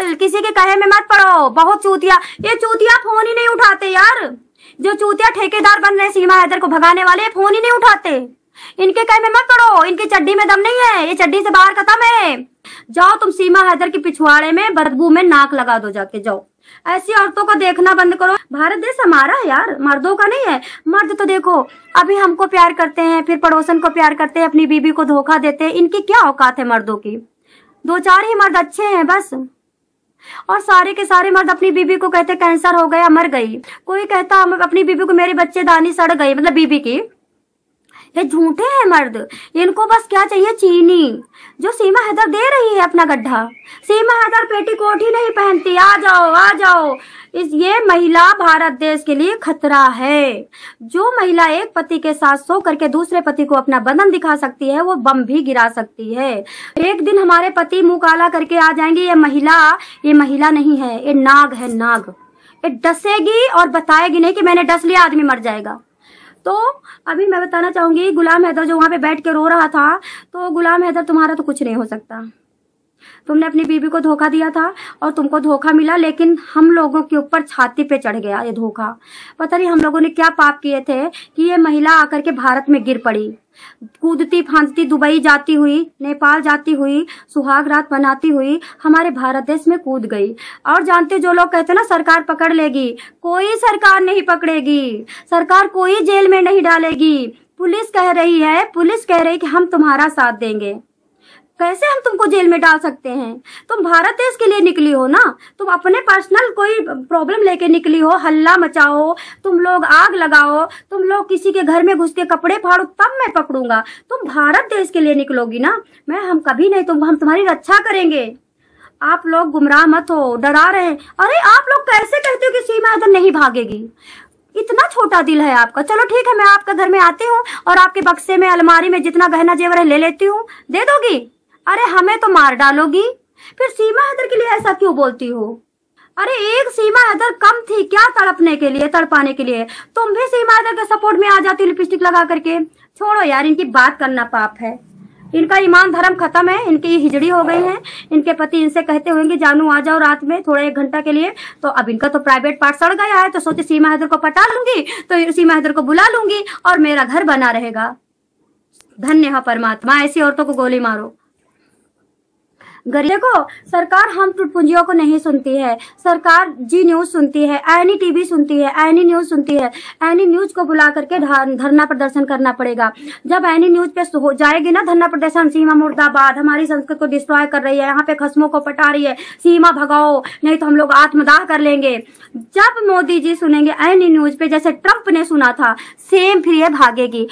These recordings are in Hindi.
पागल, किसी के कहे में मत पड़ो। बहुत चूतिया, ये चूतिया फोन ही नहीं उठाते यार। जो चूतिया ठेकेदार बन रहे सीमा हैदर को भगाने वाले, फोन ही नहीं उठाते। इनके कहे में मत पड़ो, इनकी चड्डी में दम नहीं है, ये चड्डी से बाहर खत्म है। जाओ तुम सीमा हैदर की पिछवाड़े में बदबू में नाक लगा दो जाके, जाओ। ऐसी औरतों को देखना बंद करो। भारत देश हमारा है यार, मर्दों का नहीं है। मर्द तो देखो अभी हमको प्यार करते हैं, फिर पड़ोसन को प्यार करते हैं, अपनी बीबी को धोखा देते हैं। इनकी क्या औकात है मर्दों की? 2-4 ही मर्द अच्छे हैं बस, और सारे के सारे मर्द अपनी बीबी को कहते कैंसर हो गया, मर गई। कोई कहता अपनी बीबी को मेरी बच्चेदानी सड़ गई, मतलब बीबी की। ये झूठे हैं मर्द, इनको बस क्या चाहिए? चीनी। जो सीमा हैदर दे रही है अपना गड्ढा। सीमा हैदर पेटीकोट ही नहीं पहनती। आ जाओ आ जाओ। ये महिला भारत देश के लिए खतरा है। जो महिला एक पति के साथ सो करके दूसरे पति को अपना बदन दिखा सकती है, वो बम भी गिरा सकती है। एक दिन हमारे पति मुंह काला करके आ जाएंगे। ये महिला नहीं है, ये नाग है, नाग। ये डसेगी और बताएगी नहीं कि मैंने डस लिया, आदमी मर जाएगा। तो अभी मैं बताना चाहूंगी, गुलाम हैदर जो वहां पे बैठ के रो रहा था, तो गुलाम हैदर तुम्हारा तो कुछ नहीं हो सकता। तुमने अपनी बीवी को धोखा दिया था और तुमको धोखा मिला, लेकिन हम लोगों के ऊपर छाती पे चढ़ गया ये धोखा। पता नहीं हम लोगों ने क्या पाप किए थे कि ये महिला आकर के भारत में गिर पड़ी। कूदती फांदती दुबई जाती हुई, नेपाल जाती हुई, सुहाग रात बनाती हुई हमारे भारत देश में कूद गई। और जानते जो लोग कहते ना सरकार पकड़ लेगी, कोई सरकार नहीं पकड़ेगी। सरकार कोई जेल में नहीं डालेगी। पुलिस कह रही है कि हम तुम्हारा साथ देंगे। कैसे हम तुमको जेल में डाल सकते हैं? तुम भारत देश के लिए निकली हो ना, तुम अपने पर्सनल कोई प्रॉब्लम लेके निकली हो, हल्ला मचाओ, तुम लोग आग लगाओ, तुम लोग किसी के घर में घुस के कपड़े फाड़ो, तब मैं पकड़ूंगा। तुम भारत देश के लिए निकलोगी ना, हम कभी नहीं, हम तुम्हारी रक्षा करेंगे। आप लोग गुमराह मत हो, डरा रहे हैं। अरे आप लोग कैसे कहते हो कि सीमा हैदर नहीं भागेगी? इतना छोटा दिल है आपका। चलो ठीक है, मैं आपका घर में आती हूँ और आपके बक्से में अलमारी में जितना गहना जेवर है ले लेती हूँ, दे दोगी? अरे हमें तो मार डालोगी। फिर सीमा हैदर के लिए ऐसा क्यों बोलती हो? अरे एक सीमा हैदर कम थी क्या तड़पने के लिए, तड़पाने के लिए? तुम भी सीमा हैदर के सपोर्ट में आ जाती लिपस्टिक लगा करके। छोड़ो यार, इनकी बात करना पाप है। इनका ईमान धर्म खत्म है, इनकी हिजड़ी हो गई है। इनके पति इनसे कहते होंगे जानू आ जाओ रात में थोड़ा 1 घंटा के लिए, तो अब इनका तो प्राइवेट पार्ट सड़ गया है, तो सोचे सीमा हैदर को पटा लूंगी, तो सीमा हैदर को बुला लूंगी और मेरा घर बना रहेगा। धन्य हो परमात्मा, ऐसी औरतों को गोली मारो। देखो सरकार हम टुटपुंजियों को नहीं सुनती है। सरकार जी न्यूज सुनती है, एनी टीवी सुनती है, एनी न्यूज सुनती है। एनी न्यूज को बुला करके धरना प्रदर्शन करना पड़ेगा। जब एनी न्यूज पे हो जाएगी ना धरना प्रदर्शन, सीमा मुर्दाबाद, हमारी संस्कृति को डिस्ट्रॉय कर रही है, यहाँ पे खस्मों को पटा रही है, सीमा भगाओ नहीं तो हम लोग आत्मदाह कर लेंगे। जब मोदी जी सुनेंगे एनी न्यूज पे, जैसे ट्रंप ने सुना था, सेम फिर ये भागेगी।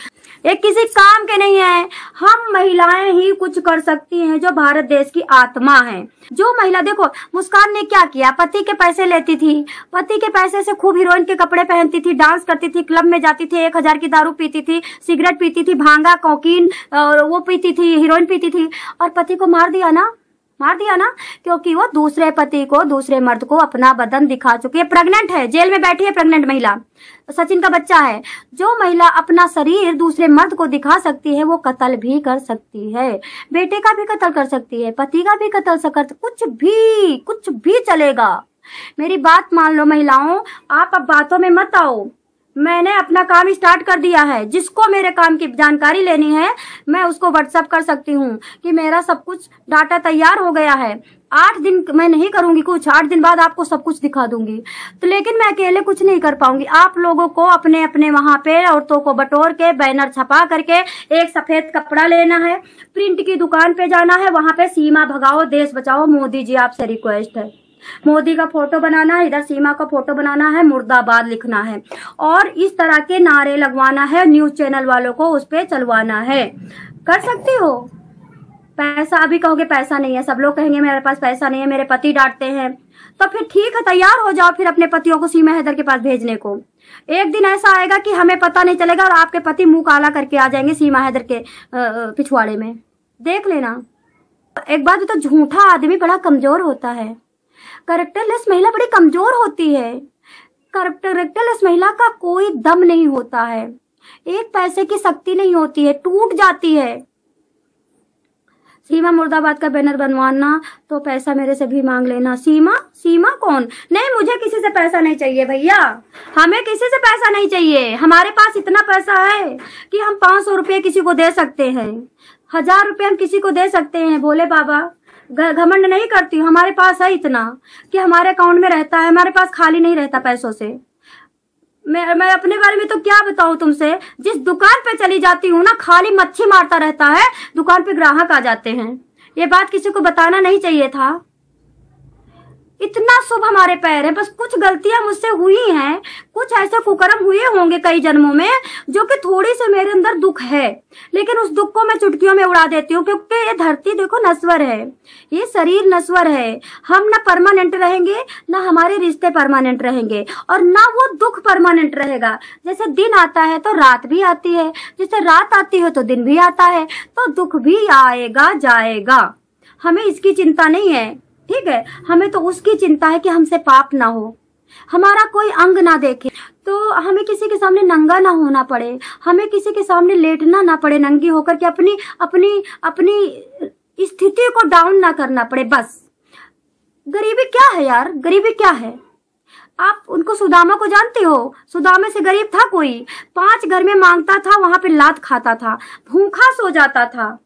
ये किसी काम के नहीं है। हम महिलाएं ही कुछ कर सकती हैं, जो भारत देश की आत्मा है। जो महिला, देखो मुस्कान ने क्या किया, पति के पैसे लेती थी, पति के पैसे से खूब हीरोइन के कपड़े पहनती थी, डांस करती थी, क्लब में जाती थी, 1000 की दारू पीती थी, सिगरेट पीती थी, भांगा कोकीन और वो पीती थी, हीरोइन पीती थी, और पति को मार दिया ना, क्योंकि वो दूसरे पति को, दूसरे मर्द को अपना बदन दिखा चुकी है। प्रेग्नेंट है, जेल में बैठी है प्रेग्नेंट महिला, सचिन का बच्चा है। जो महिला अपना शरीर दूसरे मर्द को दिखा सकती है, वो कत्ल भी कर सकती है, बेटे का भी कत्ल कर सकती है, पति का भी कत्ल कर, कुछ भी चलेगा। मेरी बात मान लो महिलाओं, आप अब बातों में मत आओ। मैंने अपना काम स्टार्ट कर दिया है। जिसको मेरे काम की जानकारी लेनी है, मैं उसको व्हाट्सएप कर सकती हूँ कि मेरा सब कुछ डाटा तैयार हो गया है। 8 दिन मैं नहीं करूंगी कुछ, 8 दिन बाद आपको सब कुछ दिखा दूंगी। तो लेकिन मैं अकेले कुछ नहीं कर पाऊंगी। आप लोगों को अपने अपने वहां पे औरतों को बटोर के बैनर छपा करके एक सफेद कपड़ा लेना है, प्रिंट की दुकान पे जाना है, वहां पे सीमा भगाओ देश बचाओ मोदी जी आपसे रिक्वेस्ट है। मोदी का फोटो बनाना है, इधर सीमा का फोटो बनाना है, मुर्दाबाद लिखना है, और इस तरह के नारे लगवाना है। न्यूज चैनल वालों को उस पे चलवाना है। कर सकती हो। पैसा, अभी कहोगे पैसा नहीं है, सब लोग कहेंगे मेरे पास पैसा नहीं है, मेरे पति डांटते हैं, तो फिर ठीक है, तैयार हो जाओ फिर अपने पतियों को सीमा हैदर के पास भेजने को। एक दिन ऐसा आएगा कि हमें पता नहीं चलेगा और आपके पति मुंह काला करके आ जाएंगे सीमा हैदर के पिछवाड़े में, देख लेना। एक बात तो, झूठा आदमी बड़ा कमजोर होता है, कैरेक्टरलेस महिला बड़ी कमजोर होती है। कैरेक्टरलेस महिला का कोई दम नहीं होता है, एक पैसे की शक्ति नहीं होती है, टूट जाती है। सीमा मुर्दाबाद का बैनर बनवाना तो पैसा मेरे से भी मांग लेना। सीमा? सीमा कौन? नहीं, मुझे किसी से पैसा नहीं चाहिए भैया, हमें किसी से पैसा नहीं चाहिए। हमारे पास इतना पैसा है कि हम 500 रुपये किसी को दे सकते हैं, 1000 रुपये हम किसी को दे सकते हैं। भोले बाबा, घमंड नहीं करती हूँ, हमारे पास है इतना कि हमारे अकाउंट में रहता है, हमारे पास खाली नहीं रहता पैसों से। मैं अपने बारे में तो क्या बताऊं तुमसे, जिस दुकान पे चली जाती हूँ ना, खाली मच्छी मारता रहता है, दुकान पे ग्राहक आ जाते हैं। ये बात किसी को बताना नहीं चाहिए था। इतना शुभ हमारे पैर है, बस कुछ गलतियां मुझसे हुई हैं, कुछ ऐसे कुकर्म हुए होंगे कई जन्मों में, जो कि थोड़ी से मेरे अंदर दुख है, लेकिन उस दुख को मैं चुटकियों में उड़ा देती हूँ। क्योंकि ये धरती देखो नश्वर है, ये शरीर नश्वर है। हम ना परमानेंट रहेंगे, ना हमारे रिश्ते परमानेंट रहेंगे, और ना वो दुख परमानेंट रहेगा। जैसे दिन आता है तो रात भी आती है, जैसे रात आती है तो दिन भी आता है, तो दुख भी आएगा जाएगा। हमें इसकी चिंता नहीं है, ठीक है। हमें तो उसकी चिंता है कि हमसे पाप ना हो, हमारा कोई अंग ना देखे, तो हमें किसी के सामने नंगा ना होना पड़े, हमें किसी के सामने लेटना ना पड़े नंगी होकर के, अपनी अपनी अपनी स्थिति को डाउन ना करना पड़े। बस गरीबी क्या है यार, गरीबी क्या है? आप उनको सुदामा को जानते हो? सुदामा से गरीब था कोई, 5 घर में मांगता था, वहां पे लात खाता था, भूखा सो जाता था।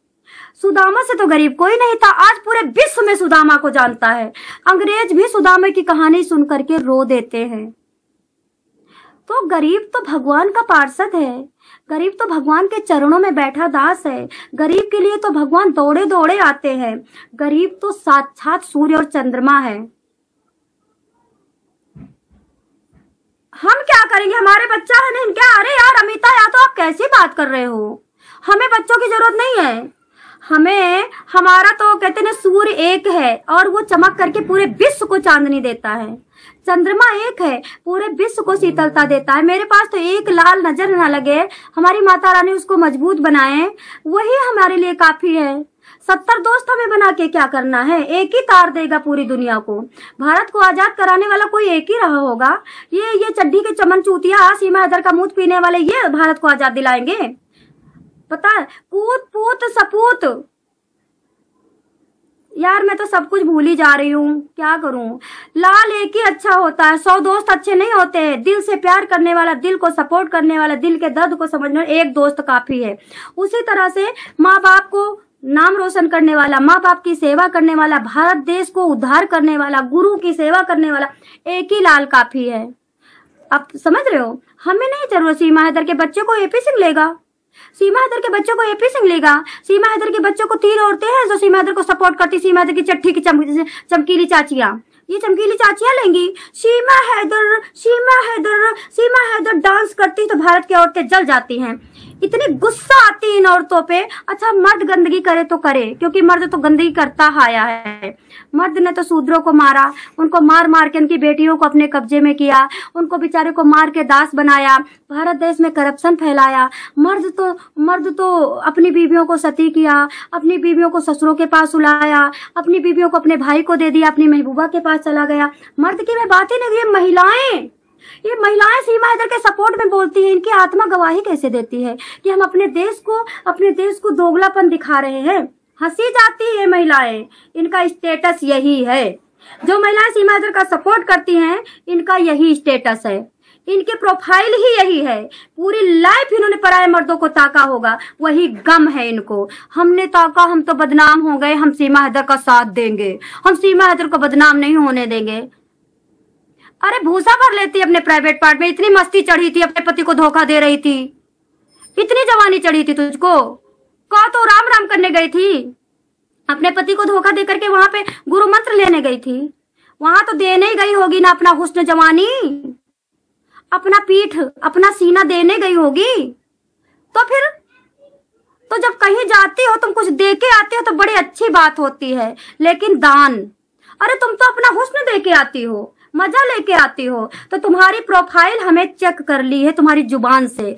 सुदामा से तो गरीब कोई नहीं था। आज पूरे विश्व में सुदामा को जानता है। अंग्रेज भी सुदामा की कहानी सुन करके रो देते हैं। तो गरीब तो भगवान का पार्षद है, गरीब तो भगवान के चरणों में बैठा दास है। गरीब के लिए तो भगवान दौड़े दौड़े आते हैं। गरीब तो साक्षात सूर्य और चंद्रमा है। हम क्या करेंगे? हमारे बच्चा है नहीं क्या? अरे यार अमिता, या तो आप कैसी बात कर रहे हो? हमें बच्चों की जरूरत नहीं है। हमें, हमारा तो कहते हैं सूर्य एक है और वो चमक करके पूरे विश्व को चांदनी देता है। चंद्रमा एक है, पूरे विश्व को शीतलता देता है। मेरे पास तो एक लाल नजर ना लगे, हमारी माता रानी उसको मजबूत बनाए, वही हमारे लिए काफी है। 70 दोस्त हमें बना के क्या करना है? एक ही तार देगा पूरी दुनिया को। भारत को आजाद कराने वाला कोई एक ही रहा होगा। ये चड्डी के चमन चूतिया सीमा हैदर का मूत पीने वाले ये भारत को आजाद दिलाएंगे? पता है, पूत पूत सपूत। यार मैं तो सब कुछ भूल ही जा रही हूँ, क्या करूँ? लाल एक ही अच्छा होता है, 100 दोस्त अच्छे नहीं होते हैं। दिल से प्यार करने वाला, दिल को सपोर्ट करने वाला, दिल के दर्द को समझने वाला एक दोस्त काफी है। उसी तरह से माँ बाप को नाम रोशन करने वाला, माँ बाप की सेवा करने वाला, भारत देश को उद्धार करने वाला, गुरु की सेवा करने वाला एक ही लाल काफी है। आप समझ रहे हो? हमें नहीं जरूरत सीमा हैदर के बच्चे को एपी सिंह लेगा, सीमा हैदर के बच्चों को एपी सिंह लेगा। सीमा हैदर के बच्चों को 3 औरतें हैं जो सीमा हैदर को सपोर्ट करती, सीमा हैदर की चट्टी की चमकीली चाचियां, ये चमकीली चाचियां लेंगी। सीमा हैदर, सीमा हैदर, सीमा हैदर डांस करती तो भारत की औरतें जल जाती हैं। इतनी गुस्सा आती है इन औरतों पे। अच्छा, मर्द गंदगी करे तो करे, क्योंकि मर्द तो गंदगी करता आया है। मर्द ने तो शूद्रों को मारा, उनको मार मार के उनकी बेटियों को अपने कब्जे में किया, उनको बेचारे को मार के दास बनाया, भारत देश में करप्शन फैलाया। मर्द तो अपनी बीवियों को सती किया, अपनी बीवियों को ससुरों के पास उलाया, अपनी बीवियों को अपने भाई को दे दिया, अपनी महबूबा के पास चला गया। मर्द की मैं बात ही नहीं, ये महिलाएं सीमा हैदर के सपोर्ट में बोलती हैं। इनकी आत्मा गवाही कैसे देती है कि हम अपने देश को दोगलापन दिखा रहे हैं। हंसी जाती है महिलाएं, इनका स्टेटस यही है। जो महिलाएं सीमा हैदर का सपोर्ट करती हैं, इनका यही स्टेटस है, इनके प्रोफाइल ही यही है। पूरी लाइफ इन्होंने पराये मर्दों को ताका होगा, वही गम है इनको। हमने ताका, हम तो बदनाम हो गए, हम सीमा हैदर का साथ देंगे, हम सीमा हैदर को बदनाम नहीं होने देंगे। अरे भूसा भर लेती अपने प्राइवेट पार्ट में, इतनी मस्ती चढ़ी थी, अपने पति को धोखा दे रही थी, इतनी जवानी चढ़ी थी तुझको। कहा तो राम राम करने गई थी, अपने पति को धोखा दे करके वहां पे गुरु मंत्र लेने गई थी। वहां तो देने ही गई होगी ना अपना हुस्न जवानी, अपना पीठ, अपना सीना देने गई होगी। तो फिर तो जब कहीं जाती हो, तुम कुछ दे के आती हो तो बड़ी अच्छी बात होती है, लेकिन दान, अरे तुम तो अपना हुस्न दे के आती हो, मजा लेके आती हो। तो तुम्हारी प्रोफाइल हमें चेक कर ली है तुम्हारी जुबान से।